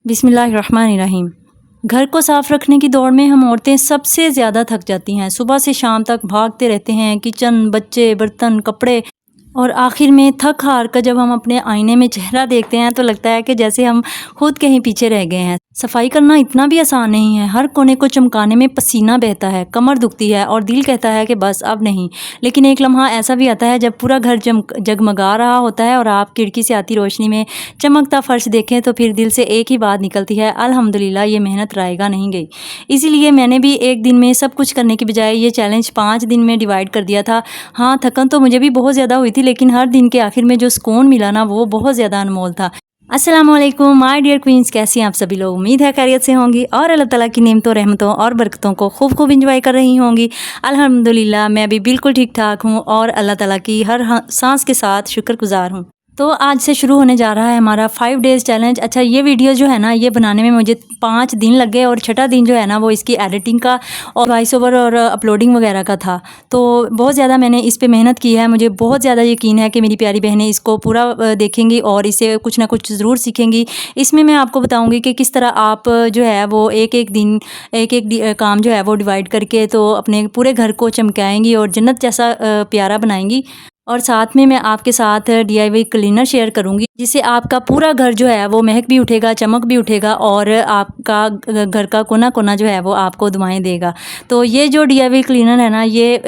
बिस्मिल्लाहिर्रहमानिर्रहीम। घर को साफ़ रखने की दौड़ में हम औरतें सबसे ज़्यादा थक जाती हैं। सुबह से शाम तक भागते रहते हैं, किचन, बच्चे, बर्तन, कपड़े, और आखिर में थक हार कर जब हम अपने आईने में चेहरा देखते हैं तो लगता है कि जैसे हम खुद कहीं पीछे रह गए हैं। सफाई करना इतना भी आसान नहीं है। हर कोने को चमकाने में पसीना बहता है, कमर दुखती है और दिल कहता है कि बस अब नहीं। लेकिन एक लम्हा ऐसा भी आता है जब पूरा घर जगमगा रहा होता है और आप खिड़की से आती रोशनी में चमकता फर्श देखें तो फिर दिल से एक ही बात निकलती है, अल्हम्दुलिल्लाह ये मेहनत रायगा नहीं गई। इसीलिए मैंने भी एक दिन में सब कुछ करने की बजाय ये चैलेंज 5 दिन में डिवाइड कर दिया था। हाँ, थकन तो मुझे भी बहुत ज़्यादा हुई थी, लेकिन हर दिन के आखिर में जो सुकून मिला ना वो बहुत ज़्यादा अनमोल था। अस्सलाम वालेकुम माय डियर क्वींस, कैसी हैं आप सभी लोग। उम्मीद है खैरियत से होंगी और अल्लाह ताला की नेमतों, रहमतों और बरकतों को खूब खूब इंजॉय कर रही होंगी। अल्हम्दुलिल्लाह मैं भी बिल्कुल ठीक ठाक हूँ और अल्लाह ताला की हर सांस के साथ शुक्रगुजार हूँ। तो आज से शुरू होने जा रहा है हमारा 5 डेज़ चैलेंज। अच्छा, ये वीडियो जो है ना ये बनाने में मुझे 5 दिन लग गए और छठा दिन जो है ना वो इसकी एडिटिंग का और वॉइस ओवर और अपलोडिंग वगैरह का था। तो बहुत ज़्यादा मैंने इस पे मेहनत की है। मुझे बहुत ज़्यादा यकीन है कि मेरी प्यारी बहनें इसको पूरा देखेंगी और इससे कुछ ना कुछ ज़रूर सीखेंगी। इसमें मैं आपको बताऊँगी कि किस तरह आप जो है वो एक-एक दिन एक-एक काम जो है वो डिवाइड करके तो अपने पूरे घर को चमकाएँगी और जन्नत जैसा प्यारा बनाएँगी। और साथ में मैं आपके साथ डीआईवाई क्लीनर शेयर करूँगी, जिससे आपका पूरा घर जो है वो महक भी उठेगा, चमक भी उठेगा और आपका घर का कोना-कोना जो है वो आपको दुआएँ देगा। तो ये जो डीआईवाई क्लीनर है ना ये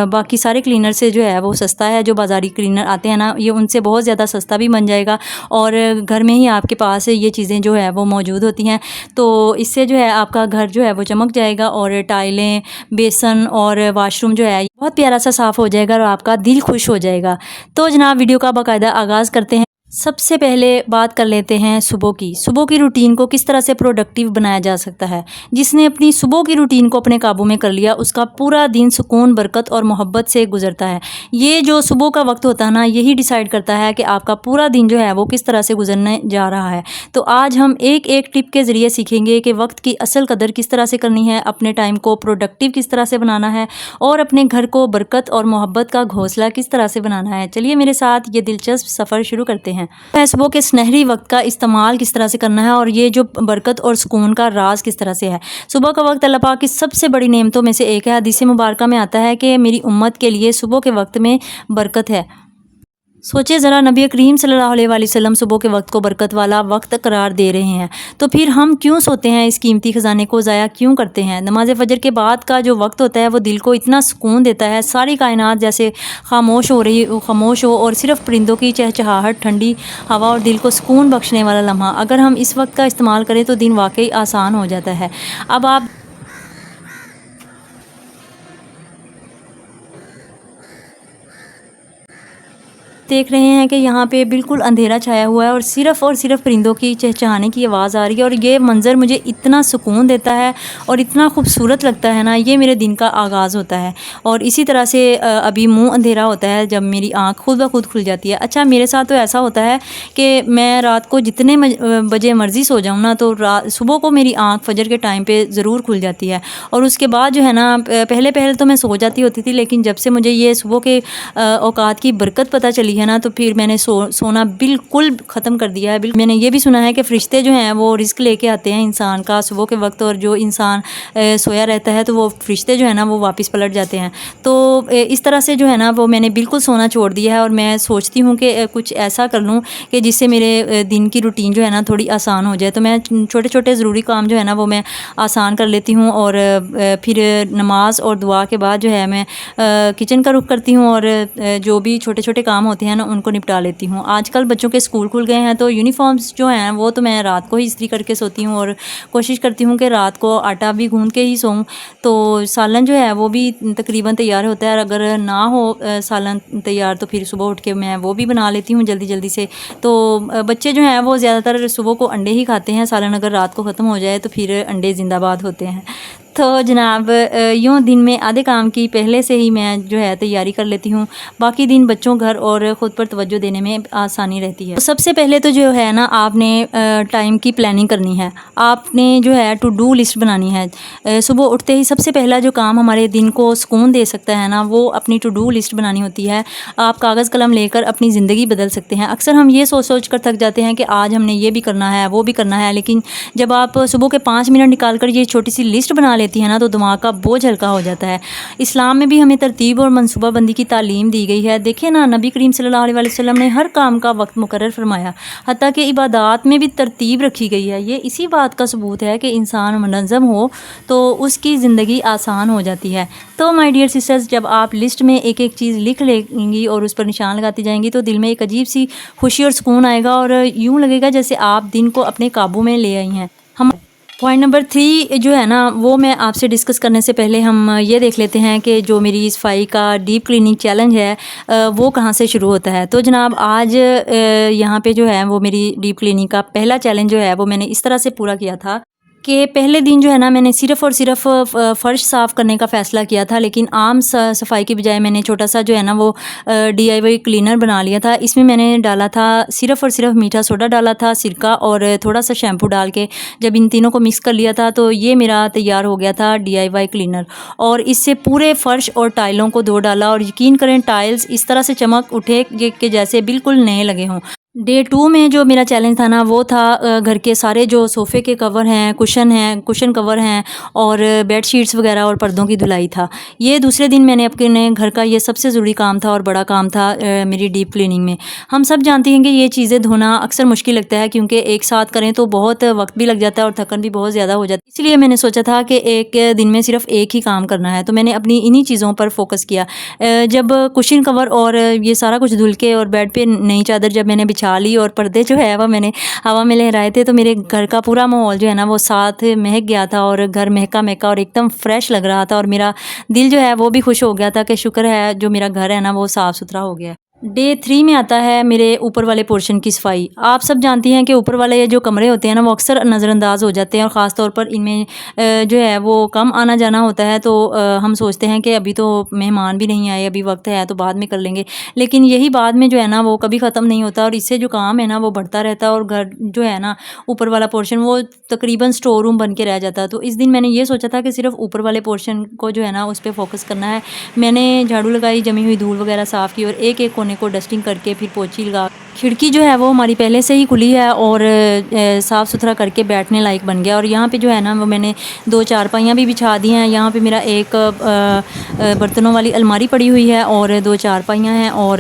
बाकी सारे क्लीनर से जो है वो सस्ता है। जो बाज़ारी क्लीनर आते हैं ना ये उनसे बहुत ज़्यादा सस्ता भी बन जाएगा और घर में ही आपके पास ये चीज़ें जो है वो मौजूद होती हैं। तो इससे जो है आपका घर जो है वो चमक जाएगा और टाइलें, बेसन और वाशरूम जो है बहुत प्यारा सा साफ़ हो जाएगा और आपका दिल खुश हो जाएगा। तो जनाब वीडियो का बाकायदा आगाज़ करते हैं। सबसे पहले बात कर लेते हैं सुबह की रूटीन को किस तरह से प्रोडक्टिव बनाया जा सकता है। जिसने अपनी सुबह की रूटीन को अपने काबू में कर लिया उसका पूरा दिन सुकून, बरकत और मोहब्बत से गुजरता है। ये जो सुबह का वक्त होता है ना यही डिसाइड करता है कि आपका पूरा दिन जो है वो किस तरह से गुजरने जा रहा है। तो आज हम एक एक टिप के ज़रिए सीखेंगे कि वक्त की असल कदर किस तरह से करनी है, अपने टाइम को प्रोडक्टिव किस तरह से बनाना है और अपने घर को बरकत और मोहब्बत का घोंसला किस तरह से बनाना है। चलिए मेरे साथ ये दिलचस्प सफ़र शुरू करते हैं। सुबह के सुनहरी वक्त का इस्तेमाल किस तरह से करना है और ये जो बरकत और सुकून का राज किस तरह से है। सुबह का वक्त अल्लाह पाक की सबसे बड़ी नेमतों में से एक है। हदीस मुबारका में आता है कि मेरी उम्मत के लिए सुबह के वक्त में बरकत है। सोचिए ज़रा, नबी करीम सल्लल्लाहु अलैहि वसल्लम सुबह के वक्त को बरकत वाला वक्त करार दे रहे हैं, तो फिर हम क्यों सोते हैं, इस कीमती ख़जाने को ज़ाया क्यों करते हैं। नमाज फ़जर के बाद का जो वक्त होता है वो दिल को इतना सुकून देता है, सारी कायनात जैसे खामोश हो और सिर्फ़ परिंदों की चहचहाहट, ठंडी हवा और दिल को सुकून बख्शने वाला लम्हा। अगर हम इस वक्त का इस्तेमाल करें तो दिन वाकई आसान हो जाता है। अब आप देख रहे हैं कि यहाँ पे बिल्कुल अंधेरा छाया हुआ है और सिर्फ़ परिंदों की चहचहाने की आवाज़ आ रही है और ये मंज़र मुझे इतना सुकून देता है और इतना खूबसूरत लगता है ना। ये मेरे दिन का आगाज़ होता है और इसी तरह से अभी मुंह अंधेरा होता है जब मेरी आँख खुद ब खुद खुल जाती है। अच्छा, मेरे साथ तो ऐसा होता है कि मैं रात को जितने बजे मर्ज़ी सो जाऊँ ना तो सुबह को मेरी आँख फजर के टाइम पर ज़रूर खुल जाती है और उसके बाद जो है ना पहले तो मैं सो जाती होती थी, लेकिन जब से मुझे ये सुबह के औकात की बरकत पता चली है ना तो फिर मैंने सोना बिल्कुल ख़त्म कर दिया है। मैंने ये भी सुना है कि फ़रिश्ते जो हैं वो रिस्क लेके आते हैं इंसान का सुबह के वक्त, और जो इंसान सोया रहता है तो वो फ़रिश्ते जो है ना वो वापस पलट जाते हैं। तो इस तरह से जो है ना वो मैंने बिल्कुल सोना छोड़ दिया है और मैं सोचती हूँ कि कुछ ऐसा कर लूँ कि जिससे मेरे दिन की रूटीन जो है ना थोड़ी आसान हो जाए। तो मैं छोटे छोटे ज़रूरी काम जो है ना वो मैं आसान कर लेती हूँ और फिर नमाज और दुआ के बाद जो है मैं किचन का रुख करती हूँ और जो भी छोटे छोटे काम होते हैं ना उनको निपटा लेती हूँ। आजकल बच्चों के स्कूल खुल गए हैं तो यूनिफॉर्म्स जो हैं वो तो मैं रात को ही इस्त्री करके सोती हूँ और कोशिश करती हूँ कि रात को आटा भी गूंद के ही सोऊं। तो सालन जो है वो भी तकरीबन तैयार होता है और अगर ना हो सालन तैयार तो फिर सुबह उठ के मैं वो भी बना लेती हूँ जल्दी जल्दी से। तो बच्चे जो हैं वो ज़्यादातर सुबह को अंडे ही खाते हैं। सालन अगर रात को ख़त्म हो जाए तो फिर अंडे ज़िंदाबाद होते हैं। तो जनाब यूँ दिन में आधे काम की पहले से ही मैं जो है तैयारी कर लेती हूँ, बाकी दिन बच्चों घर और ख़ुद पर तवज्जो देने में आसानी रहती है। तो सबसे पहले तो जो है ना आपने टाइम की प्लानिंग करनी है, आपने जो है टू डू लिस्ट बनानी है। सुबह उठते ही सबसे पहला जो काम हमारे दिन को सुकून दे सकता है ना, वो अपनी टू डू लिस्ट बनानी होती है। आप कागज़ कलम लेकर अपनी ज़िंदगी बदल सकते हैं। अक्सर हम ये सोच सोच कर थक जाते हैं कि आज हमने ये भी करना है, वो भी करना है, लेकिन जब आप सुबह के 5 मिनट निकाल कर ये छोटी सी लिस्ट बना लेती है ना, तो दिमाग का बोझ हल्का हो जाता है। इस्लाम में भी हमें तरतीब और मनसूबाबंदी की तालीम दी गई है। देखिए ना, नबी करीम सल्लल्लाहु अलैहि वसल्लम ने हर काम का वक्त मुकर्रर फरमाया, हत्ता कि इबादात में भी तरतीब रखी गई है। ये इसी बात का सबूत है कि इंसान मुनज़्ज़म हो तो उसकी ज़िंदगी आसान हो जाती है। तो माय डियर सिस्टर्स, जब आप लिस्ट में एक एक चीज़ लिख लेंगी और उस पर निशान लगाती जाएंगी तो दिल में एक अजीब सी खुशी और सुकून आएगा और यूँ लगेगा जैसे आप दिन को अपने काबू में ले आई हैं। हम पॉइंट नंबर 3 जो है ना, वो मैं आपसे डिस्कस करने से पहले हम ये देख लेते हैं कि जो मेरी सफाई का डीप क्लीनिंग चैलेंज है वो कहाँ से शुरू होता है। तो जनाब आज यहाँ पे जो है वो मेरी डीप क्लीनिंग का पहला चैलेंज जो है वो मैंने इस तरह से पूरा किया था कि पहले दिन जो है ना मैंने सिर्फ़ और सिर्फ फ़र्श साफ़ करने का फ़ैसला किया था, लेकिन आम सफाई की बजाय मैंने छोटा सा जो है ना वो DIY क्लीनर बना लिया था। इसमें मैंने डाला था सिर्फ़ और सिर्फ मीठा सोडा डाला था, सिरका और थोड़ा सा शैम्पू डाल के जब इन तीनों को मिक्स कर लिया था तो ये मेरा तैयार हो गया था DIY क्लीनर। और इससे पूरे फ़र्श और टाइलों को धो डाला और यकीन करें टाइल्स इस तरह से चमक उठे कि जैसे बिल्कुल नए लगे हों। डे 2 में जो मेरा चैलेंज था ना, वो था घर के सारे जो सोफ़े के कवर हैं, कुशन कवर हैं और बेड शीट्स वगैरह और पर्दों की धुलाई था। ये दूसरे दिन मैंने अपने घर का ये सबसे ज़रूरी काम था और बड़ा काम था मेरी डीप क्लीनिंग में। हम सब जानते हैं कि ये चीज़ें धोना अक्सर मुश्किल लगता है, क्योंकि एक साथ करें तो बहुत वक्त भी लग जाता है और थकन भी बहुत ज़्यादा हो जाती है। इसलिए मैंने सोचा था कि एक दिन में सिर्फ एक ही काम करना है, तो मैंने अपनी इन्हीं चीज़ों पर फोकस किया। जब कुशन कवर और ये सारा कुछ धुल के और बेड पे नई चादर जब मैंने बिछा ली और पर्दे जो है वह मैंने हवा में लहराए थे, तो मेरे घर का पूरा माहौल जो है ना वो साथ महक गया था और घर महका महका और एकदम फ्रेश लग रहा था और मेरा दिल जो है वो भी खुश हो गया था कि शुक्र है जो मेरा घर है ना वो साफ़ सुथरा हो गया। डे 3 में आता है मेरे ऊपर वाले पोर्शन की सफाई। आप सब जानती हैं कि ऊपर वाले जो कमरे होते हैं ना वो अक्सर नज़रअंदाज हो जाते हैं और ख़ास तौर पर इनमें जो है वो कम आना जाना होता है, तो हम सोचते हैं कि अभी तो मेहमान भी नहीं आए, अभी वक्त है तो बाद में कर लेंगे, लेकिन यही बाद में जो है ना वो कभी ख़त्म नहीं होता और इससे जो काम है ना वो बढ़ता रहता है और घर जो है ना ऊपर वाला पोर्शन वो तकरीबन स्टोर रूम बन के रह जाता है। तो इस दिन मैंने ये सोचा था कि सिर्फ ऊपर वाले पोर्शन को जो है ना उस पर फोकस करना है। मैंने झाड़ू लगाई, जमी हुई धूल वगैरह साफ़ की और एक एक कोने को डस्टिंग करके फिर पोंछी लगा। खिड़की जो है वो हमारी पहले से ही खुली है और साफ़ सुथरा करके बैठने लायक बन गया। और यहाँ पे जो है ना वो मैंने 2 चारपाइयाँ भी बिछा दी हैं। यहाँ पे मेरा एक बर्तनों वाली अलमारी पड़ी हुई है और 2 चारपाइयाँ हैं और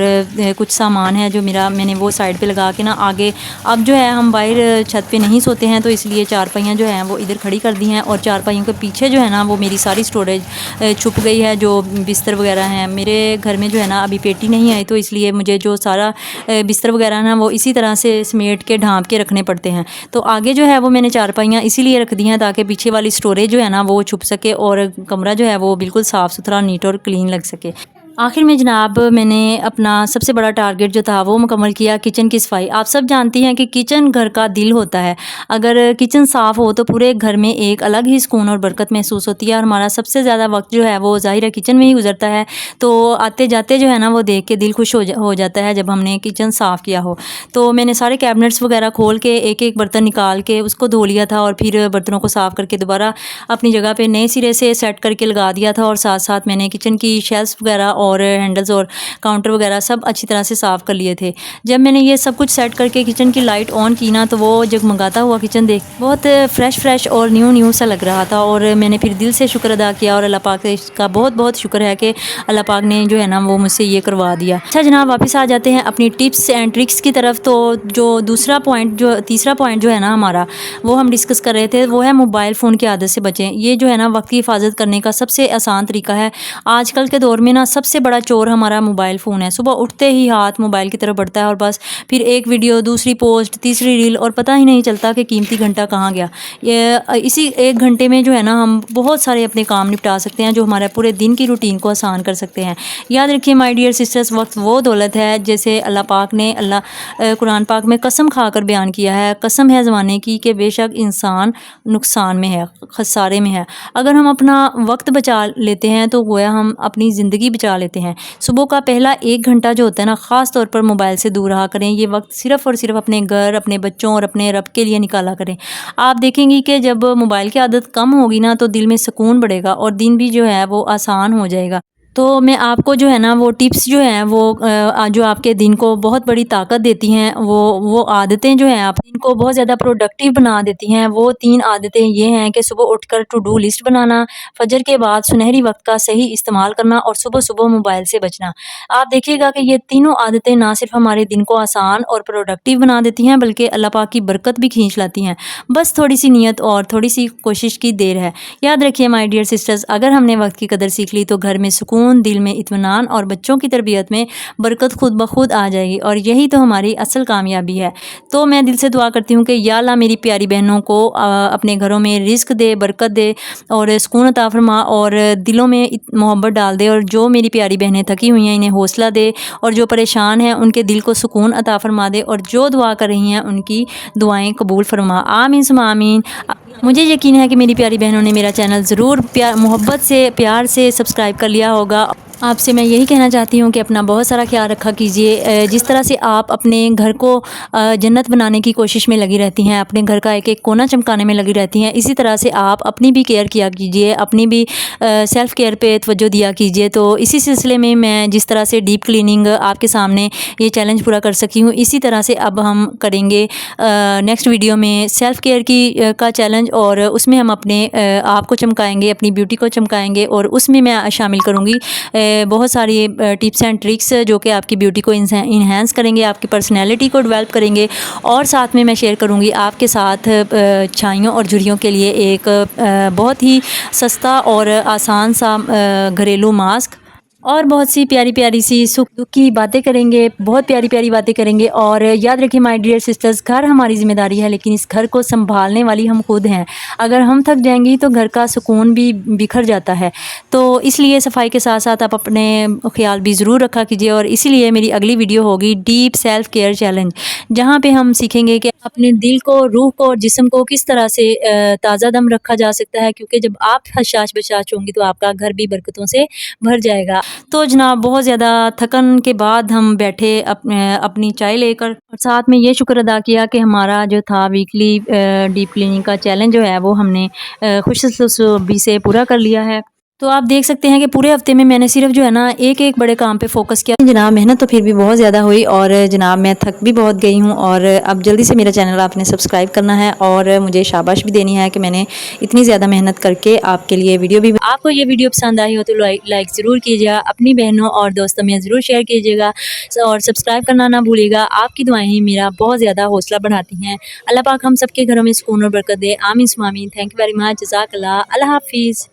कुछ सामान है जो मैंने वो साइड पे लगा के ना आगे, अब जो है हम बाहर छत पे नहीं सोते हैं तो इसलिए चारपाइयाँ जो हैं वो इधर खड़ी कर दी हैं और चारपाइयों के पीछे जो है ना वो मेरी सारी स्टोरेज छुप गई है, जो बिस्तर वगैरह हैं। मेरे घर में जो है ना अभी पेटी नहीं आई, तो इसलिए मुझे जो सारा बिस्तर वगैरह ना वो इसी तरह से समेट के ढाँप के रखने पड़ते हैं। तो आगे जो है वो मैंने चारपाइयाँ इसीलिए रख दी हैं ताकि पीछे वाली स्टोरेज जो है ना वो छुप सके और कमरा जो है वो बिल्कुल साफ़ सुथरा, नीट और क्लीन लग सके। आखिर में जनाब मैंने अपना सबसे बड़ा टारगेट जो था वो मुकम्मल किया, किचन की सफाई। आप सब जानती हैं कि किचन घर का दिल होता है। अगर किचन साफ़ हो तो पूरे घर में एक अलग ही सुकून और बरकत महसूस होती है और हमारा सबसे ज़्यादा वक्त जो है वो ज़ाहिर है किचन में ही गुजरता है। तो आते जाते जो है ना वो देख के दिल खुश हो जाता है जब हमने किचन साफ़ किया हो। तो मैंने सारे कैबिनेट्स वगैरह खोल के एक एक बर्तन निकाल के उसको धो लिया था और फिर बर्तनों को साफ़ करके दोबारा अपनी जगह पर नए सिरे से सेट करके लगा दिया था। और साथ साथ मैंने किचन की शेल्फ्स वगैरह और हैंडल्स और काउंटर वगैरह सब अच्छी तरह से साफ़ कर लिए थे। जब मैंने ये सब कुछ सेट करके किचन की लाइट ऑन की ना, तो वो जगमगाता हुआ किचन देख बहुत फ्रेश और न्यू सा लग रहा था और मैंने फिर दिल से शुक्र अदा किया और अल्लाह पाक का बहुत शुक्र है कि अल्लाह पाक ने जो है ना वो मुझसे ये करवा दिया। अच्छा जनाब, वापस आ जाते हैं अपनी टिप्स एंड ट्रिक्स की तरफ। तो जो तीसरा पॉइंट जो है ना हमारा वो हम डिस्कस कर रहे थे वो है मोबाइल फ़ोन की आदत से बचें। ये जो है ना वक्त की हिफाजत करने का सबसे आसान तरीका है। आजकल के दौर में ना सबसे सबसे बड़ा चोर हमारा मोबाइल फ़ोन है। सुबह उठते ही हाथ मोबाइल की तरफ बढ़ता है और बस फिर एक वीडियो, दूसरी पोस्ट, तीसरी रील और पता ही नहीं चलता कि कीमती घंटा कहाँ गया। ये इसी 1 घंटे में जो है ना हम बहुत सारे अपने काम निपटा सकते हैं जो हमारे पूरे दिन की रूटीन को आसान कर सकते हैं। याद रखिए माय डियर सिस्टर्स, वक्त वो दौलत है जैसे अल्लाह पाक ने कुरान पाक में कसम खाकर बयान किया है, कसम है ज़माने की कि बेशक इंसान नुकसान में है, खसारे में है। अगर हम अपना वक्त बचा लेते हैं तो गोया हम अपनी ज़िंदगी बचा लेते हैं। सुबह का पहला 1 घंटा जो होता है ना, ख़ास तौर पर मोबाइल से दूर रहा करें। ये वक्त सिर्फ़ और सिर्फ अपने घर, अपने बच्चों और अपने रब के लिए निकाला करें। आप देखेंगी कि जब मोबाइल की आदत कम होगी ना तो दिल में सुकून बढ़ेगा और दिन भी जो है वो आसान हो जाएगा। तो मैं आपको जो है ना वो टिप्स जो हैं वो जो आपके दिन को बहुत बड़ी ताकत देती हैं, वो आदतें जो हैं आप दिन को बहुत ज़्यादा प्रोडक्टिव बना देती हैं। वो 3 आदतें ये हैं कि सुबह उठकर टू डू लिस्ट बनाना, फजर के बाद सुनहरी वक्त का सही इस्तेमाल करना और सुबह-सुबह मोबाइल से बचना। आप देखिएगा कि ये तीनों आदतें ना सिर्फ हमारे दिन को आसान और प्रोडक्टिव बना देती हैं बल्कि अल्लाह पाक की बरकत भी खींच लाती हैं। बस थोड़ी-सी नियत और थोड़ी-सी कोशिश की देर है। याद रखिए माय डियर सिस्टर्स, अगर हमने वक्त की कदर सीख ली तो घर में सुकून, दिल में इत्मीनान और बच्चों की तरबियत में बरकत खुद ब खुद आ जाएगी और यही तो हमारी असल कामयाबी है। तो मैं दिल से दुआ करती हूँ कि या अल्लाह मेरी प्यारी बहनों को अपने घरों में रिज़्क दे, बरकत दे और सुकून अता फरमा और दिलों में मोहब्बत डाल दे। और जो मेरी प्यारी बहनें थकी हुई हैं इन्हें हौसला दे और जो परेशान हैं उनके दिल को सुकून अता फरमा दे और जो दुआ कर रही हैं उनकी दुआएं कबूल फरमा। आमीन सुम्मा आमीन। मुझे यकीन है कि मेरी प्यारी बहनों ने मेरा चैनल ज़रूर मोहब्बत से, प्यार से सब्सक्राइब कर लिया होगा। आपसे मैं यही कहना चाहती हूँ कि अपना बहुत सारा ख्याल रखा कीजिए। जिस तरह से आप अपने घर को जन्नत बनाने की कोशिश में लगी रहती हैं, अपने घर का एक-एक कोना चमकाने में लगी रहती हैं, इसी तरह से आप अपनी भी केयर किया कीजिए, अपनी भी सेल्फ़ केयर पे तवज्जो दिया कीजिए। तो इसी सिलसिले में मैं जिस तरह से डीप क्लीनिंग आपके सामने ये चैलेंज पूरा कर सकी हूँ, इसी तरह से अब हम करेंगे नेक्स्ट वीडियो में सेल्फ़ केयर का चैलेंज और उसमें हम अपने आप को चमकाएँगे, अपनी ब्यूटी को चमकाएँगे और उसमें मैं शामिल करूँगी बहुत सारी टिप्स एंड ट्रिक्स जो कि आपकी ब्यूटी को इन्हेंस करेंगे, आपकी पर्सनैलिटी को डेवलप करेंगे और साथ में मैं शेयर करूँगी आपके साथ छाइयों और झुर्रियों के लिए एक बहुत ही सस्ता और आसान सा घरेलू मास्क और बहुत सी प्यारी-प्यारी सी सुख दुख की बातें करेंगे, बहुत प्यारी-प्यारी बातें करेंगे। और याद रखिए माय डियर सिस्टर्स, घर हमारी ज़िम्मेदारी है लेकिन इस घर को सँभालने वाली हम खुद हैं। अगर हम थक जाएँगी तो घर का सुकून भी बिखर जाता है। तो इसलिए सफाई के साथ-साथ आप अपने ख़्याल भी ज़रूर रखा कीजिए और इसीलिए मेरी अगली वीडियो होगी डीप सेल्फ़ केयर चैलेंज, जहाँ पे हम सीखेंगे कि अपने दिल को, रूह को और जिस्म को किस तरह से ताज़ा दम रखा जा सकता है, क्योंकि जब आप हशाश बशाश होंगी तो आपका घर भी बरकतों से भर जाएगा। तो जनाब बहुत ज़्यादा थकन के बाद हम बैठे अपनी चाय लेकर और साथ में ये शुक्र अदा किया कि हमारा जो था वीकली डीप क्लीनिंग का चैलेंज जो है वो हमने खुशनसीबी से पूरा कर लिया है। तो आप देख सकते हैं कि पूरे हफ्ते में मैंने सिर्फ जो है ना एक-एक बड़े काम पे फोकस किया। जनाब मेहनत तो फिर भी बहुत ज़्यादा हुई और जनाब मैं थक भी बहुत गई हूँ और अब जल्दी से मेरा चैनल आपने सब्सक्राइब करना है और मुझे शाबाश भी देनी है कि मैंने इतनी ज़्यादा मेहनत करके आपके लिए वीडियो भी। आपको ये वीडियो पसंद आई हो तो लाइक ज़रूर कीजिएगा, अपनी बहनों और दोस्तों में ज़रूर शेयर कीजिएगा और सब्सक्राइब करना ना भूलिएगा। आपकी दुआएं ही मेरा बहुत ज़्यादा हौसला बढ़ाती हैं। अल्लाह पाक हम सबके घरों में सुकून और बरकत दे। आमीन सुम्मा आमीन। Thank you very much. जज़ाकल्लाह। अल्लाह हाफ़िज़।